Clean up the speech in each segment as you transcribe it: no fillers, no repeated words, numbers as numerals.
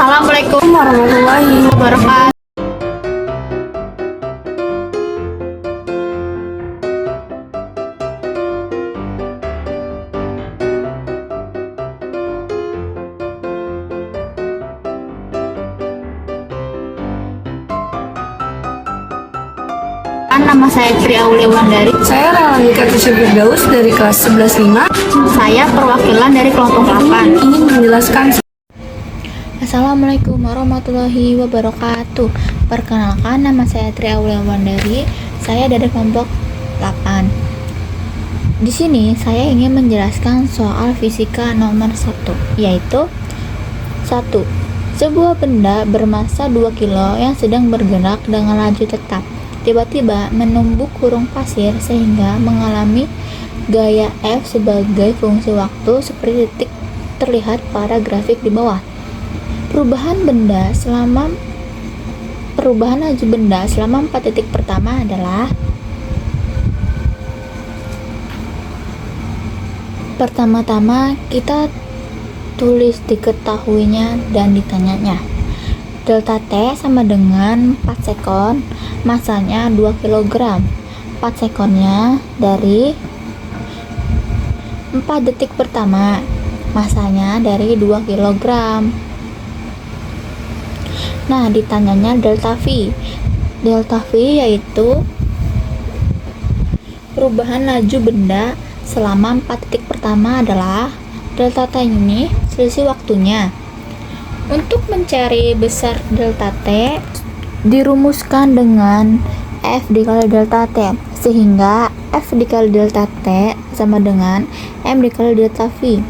Assalamualaikum warahmatullahi wabarakatuh. Nama saya Tri Aulia Wandari. Saya Ralantika Tisha Firdaus dari kelas 11-5. Saya perwakilan dari kelompok 8. Ingin menjelaskan. Assalamualaikum warahmatullahi wabarakatuh. Perkenalkan, nama saya Tri Aulia Wandari. Saya dari kelompok 8. Di sini saya ingin menjelaskan soal fisika nomor 1, yaitu 1. Sebuah benda bermassa 2 kilo yang sedang bergerak dengan laju tetap tiba-tiba menumbuk kurung pasir sehingga mengalami gaya F sebagai fungsi waktu seperti titik terlihat pada grafik di bawah. Perubahan laju benda selama 4 detik pertama adalah: pertama-tama kita tulis diketahuinya dan ditanyanya. Delta T sama dengan 4 sekon, massanya 2 kg. 4 sekonnya dari 4 detik pertama, massanya dari 2 kg. Nah, ditanyanya delta V. Delta V yaitu perubahan laju benda selama 4 detik pertama adalah delta T ini selisih waktunya. Untuk mencari besar delta T dirumuskan dengan F dikali delta T, sehingga F dikali delta T sama dengan M dikali delta V.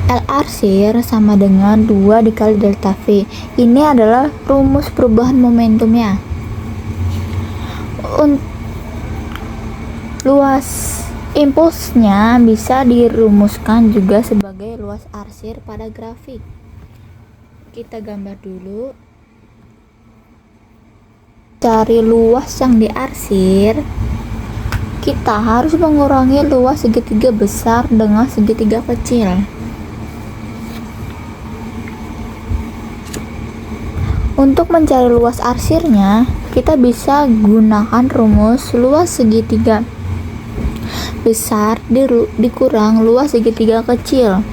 L arsir sama dengan 2 dikali delta V. Ini adalah rumus perubahan momentumnya. Luas impulsnya bisa dirumuskan juga sebagai luas arsir pada grafik. Kita gambar dulu. Cari luas yang diarsir, kita harus mengurangi luas segitiga besar dengan segitiga kecil. Untuk mencari luas arsirnya, kita bisa gunakan rumus luas segitiga besar dikurang luas segitiga kecil.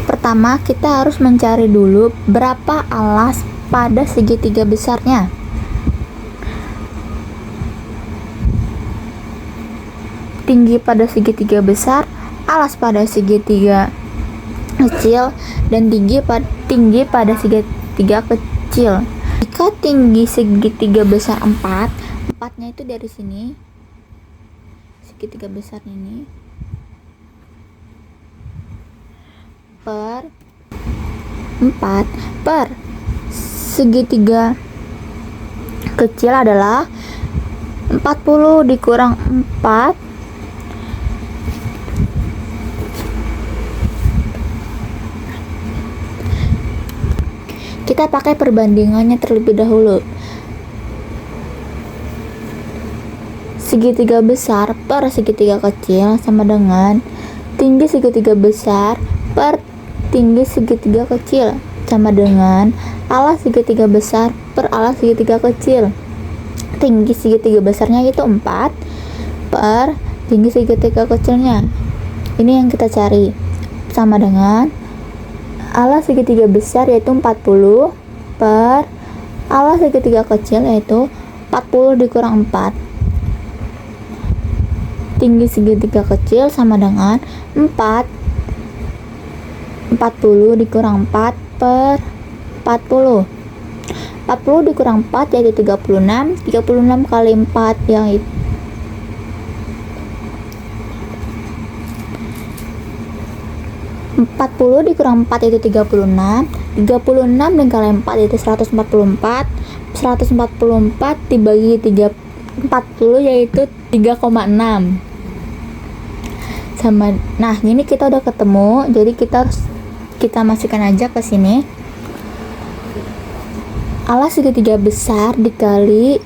Pertama, kita harus mencari dulu berapa alas pada segitiga besarnya. Tinggi pada segitiga besar, alas pada segitiga kecil, dan tinggi pada segitiga kecil. Jika tinggi segitiga besar 4, 4-nya itu dari sini, segitiga besar ini, per 4 per segitiga kecil adalah 40 dikurang 4 kita pakai perbandingannya terlebih dahulu. Segitiga besar per segitiga kecil sama dengan tinggi segitiga besar per tinggi segitiga kecil sama dengan alas segitiga besar per alas segitiga kecil. Tinggi segitiga besarnya itu 4 per tinggi segitiga kecilnya. Ini yang kita cari, sama dengan alas segitiga besar yaitu 40 per alas segitiga kecil yaitu 40 dikurang 4. Tinggi segitiga kecil sama dengan 40 dikurang 4 per 40. 40 dikurang 4 yaitu 36. 36 kali 4 yang itu 40 dikurang 4 itu 36. 36 dikali 4 itu 144. 144 dibagi 40 yaitu 3,6 sama. Nah, ini kita udah ketemu, jadi kita masukkan aja ke sini. Alas segitiga besar dikali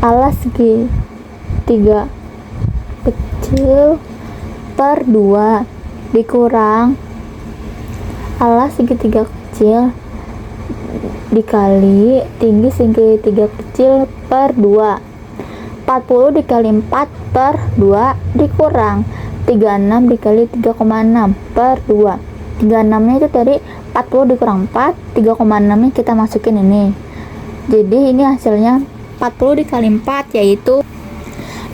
alas segitiga kecil per 2 dikurang alas segitiga kecil dikali tinggi segitiga kecil per 2. 40 dikali 4 per 2 dikurang 36 dikali 3,6 per 2. 36 nya itu tadi 40 dikurang 4, 3,6 nya kita masukin ini. Jadi ini hasilnya 40 dikali 4 yaitu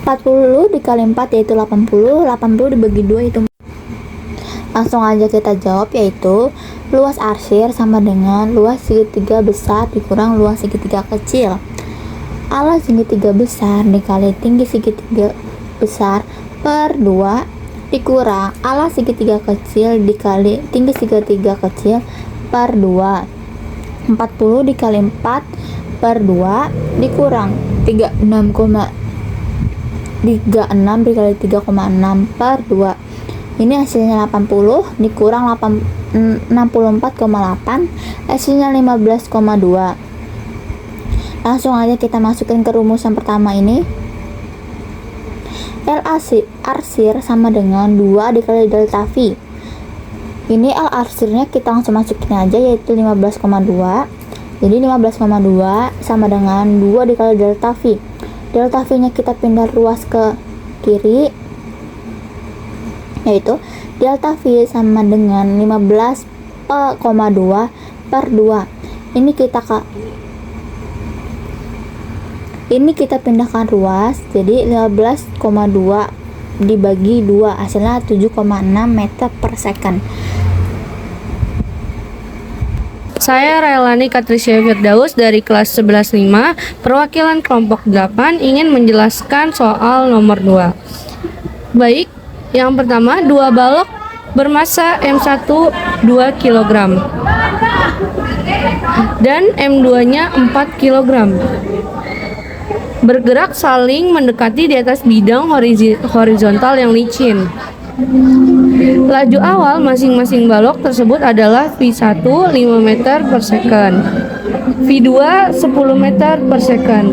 40 dikali 4 yaitu 80, 80 dibagi 2 itu. Langsung aja kita jawab, yaitu luas arsir sama dengan luas segitiga besar dikurang luas segitiga kecil. Alas segitiga besar dikali tinggi segitiga besar per 2 dikurang alas segitiga kecil dikali tinggi segitiga kecil per 2. 40 dikali 4 per 2 dikurang 36 dikali 3,6 per 2. Ini hasilnya 80 dikurang 64,8, hasilnya 15,2. Langsung aja kita masukin ke rumusan pertama ini. L arsir sama dengan 2 dikali delta V. Ini L arsirnya kita langsung masukin aja, yaitu 15,2. Jadi 15,2 sama dengan 2 dikali delta V. Delta V nya kita pindah ruas ke kiri, yaitu delta V sama dengan 15,2 per 2. Ini kita pindahkan ruas, jadi 15,2 dibagi 2 hasilnya 7,6 meter per second. Saya Raelani Katricia Firdaus dari kelas 11.5, perwakilan kelompok 8 ingin menjelaskan soal nomor 2. Baik, yang pertama, 2 balok bermasa M1 2 kg dan M2-nya 4 kg. Bergerak saling mendekati di atas bidang horizontal yang licin. Laju awal masing-masing balok tersebut adalah V1 5 meter per second, V2 10 meter per second.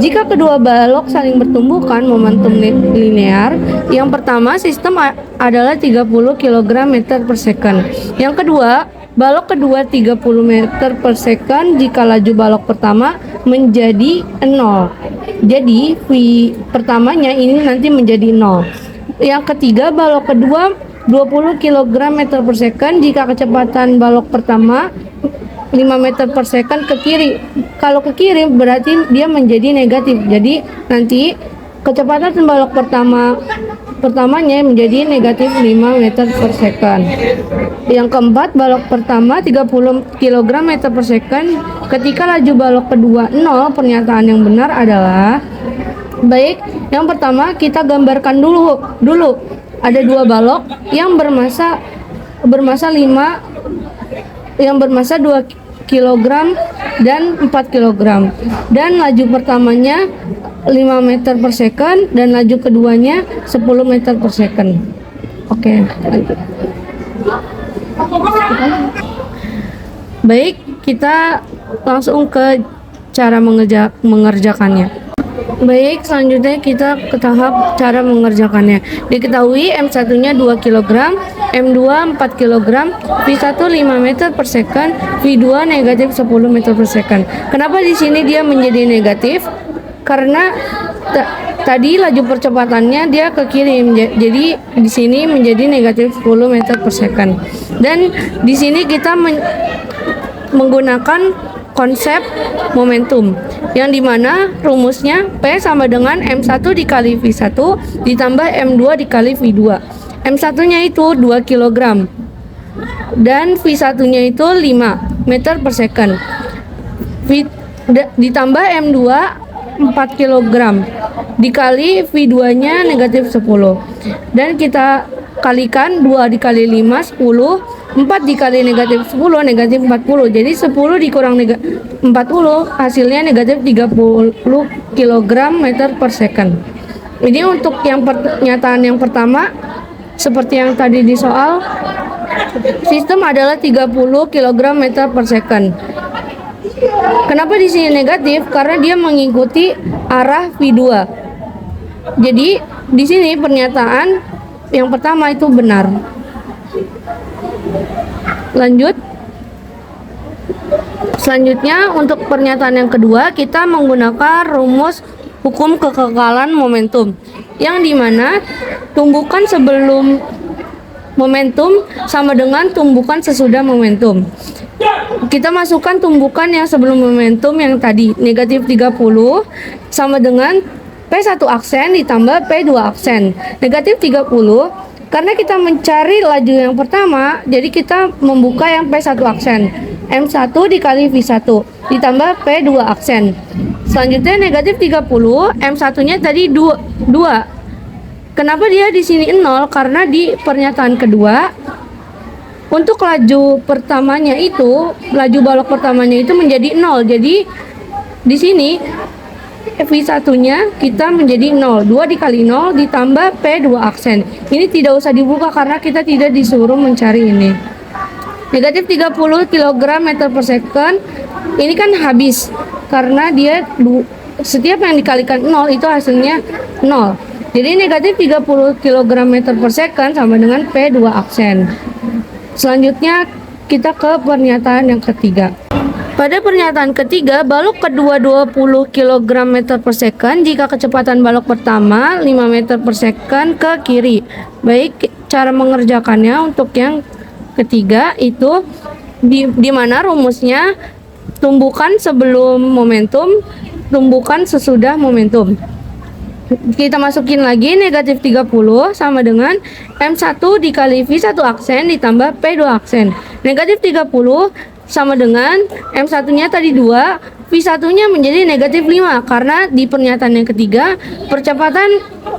Jika kedua balok saling bertumbuhkan momentum linear, yang pertama sistem adalah 30 kg meter per second. Yang kedua, balok kedua 30 meter per second jika laju balok pertama menjadi 0. Jadi V pertamanya ini nanti menjadi 0. Yang ketiga, balok kedua 20 kg meter per second jika kecepatan balok pertama 5 meter per second ke kiri. Kalau ke kiri berarti dia menjadi negatif. Jadi nanti kecepatan balok pertamanya menjadi negatif 5 meter per second. Yang keempat, balok pertama 30 kg meter per second ketika laju balok kedua 0. Pernyataan yang benar adalah, baik, yang pertama kita gambarkan dulu ada 2 balok yang bermasa 2 kg dan 4 kg, dan laju pertamanya 5 meter per second dan laju keduanya 10 meter per second. Oke, lanjut. Baik, kita langsung ke cara mengerjakannya. Baik, selanjutnya kita ke tahap cara mengerjakannya. Diketahui M1-nya 2 kg, M2 4 kg, V1 5 meter per second, V2 negatif 10 meter per second. Kenapa di sini dia menjadi negatif? Karena tadi laju percepatannya dia ke kiri, jadi di sini menjadi negatif 10 meter per second. Dan di sini kita menggunakan konsep momentum, yang dimana rumusnya P sama dengan M1 dikali V1 ditambah M2 dikali V2. M1 nya itu 2 kg dan V1 nya itu 5 meter per second, ditambah M2 4 kg dikali V2 nya negatif 10, dan kita kalikan 2 dikali 5 10, 4 dikali negatif 10 negatif 40. Jadi 10 dikurang 40 hasilnya negatif 30 kg meter per second. Ini untuk yang pernyataan yang pertama, seperti yang tadi di soal, sistem adalah 30 kg meter per second. Kenapa di sini negatif? Karena dia mengikuti arah V2. Jadi di sini pernyataan yang pertama itu benar. Lanjut. Selanjutnya untuk pernyataan yang kedua kita menggunakan rumus hukum kekekalan momentum yang dimana tumbukan sebelum momentum sama dengan tumbukan sesudah momentum. Kita masukkan tumbukan yang sebelum momentum yang tadi negatif 30 sama dengan P1 aksen ditambah P2 aksen. Negatif 30 karena kita mencari laju yang pertama, jadi kita membuka yang P1 aksen. M1 dikali V1 ditambah P2 aksen. Selanjutnya negatif 30, M1-nya tadi 2. Kenapa dia di sini 0? Karena di pernyataan kedua untuk laju pertamanya itu, laju balok pertamanya itu menjadi 0. Jadi di sini V1-nya kita menjadi 0. 2 dikali 0 ditambah P2 aksen. Ini tidak usah dibuka karena kita tidak disuruh mencari ini. Negatif 30 kg meter per second ini kan habis karena dia setiap yang dikalikan 0 itu hasilnya 0. Jadi negatif 30 kg meter per second sama dengan P2 aksen. Selanjutnya kita ke pernyataan yang ketiga. Pada pernyataan ketiga, balok kedua 20 kg meter per second jika kecepatan balok pertama 5 meter per second ke kiri. Baik, cara mengerjakannya untuk yang ketiga itu di mana rumusnya tumbukan sebelum momentum, tumbukan sesudah momentum. Kita masukin lagi negatif 30 sama dengan M1 dikali V1 aksen ditambah P2 aksen. Negatif 30 sama dengan M1-nya tadi 2, V1-nya menjadi negatif 5 karena di pernyataan yang ketiga percepatan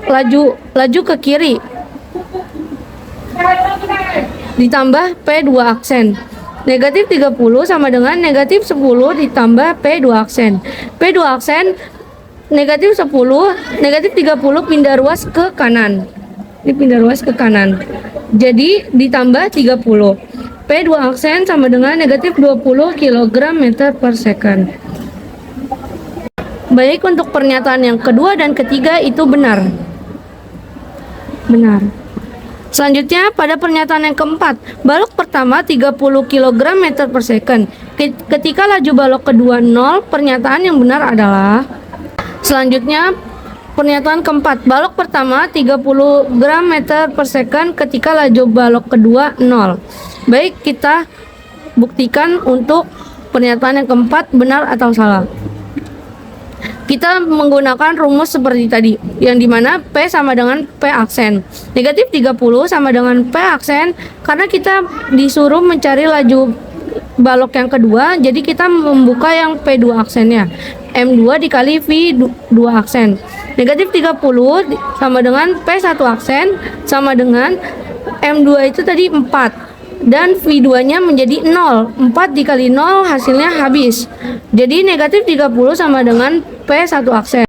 laju ke kiri ditambah P2 aksen. Negatif 30 sama dengan negatif 10 ditambah P2 aksen. P2 aksen negatif 10, negatif 30 pindah ruas ke kanan. Ini pindah ruas ke kanan. Jadi ditambah 30. P2 aksen sama dengan negatif 20 kg meter per second. Baik, untuk pernyataan yang kedua dan ketiga itu benar. Benar. Selanjutnya pada pernyataan yang keempat, balok pertama 30 kg meter per second. Ketika laju balok kedua 0, pernyataan yang benar adalah. Selanjutnya pernyataan keempat, balok pertama 30 gram meter per second ketika laju balok kedua 0. Baik, kita buktikan untuk pernyataan yang keempat benar atau salah. Kita menggunakan rumus seperti tadi, yang dimana P sama dengan P aksen. Negatif 30 sama dengan P aksen, karena kita disuruh mencari laju balok yang kedua, jadi kita membuka yang P2 aksennya. M2 dikali V2 aksen. Negatif 30 sama dengan P1 aksen, sama dengan M2 itu tadi 4. Dan V2-nya menjadi 0. 4 dikali 0 hasilnya habis. Jadi negatif 30 sama dengan P1 aksen.